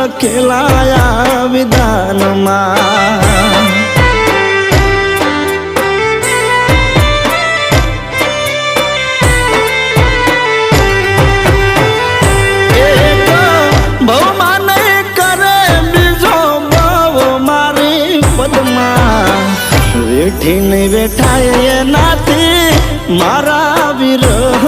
લખેલાયા વિધાનમાં એક ભવમાં નહીં કરે બીજો ભવ મારી પદમાં વેઠીને વેઠાય એનાથી મારા વિરહ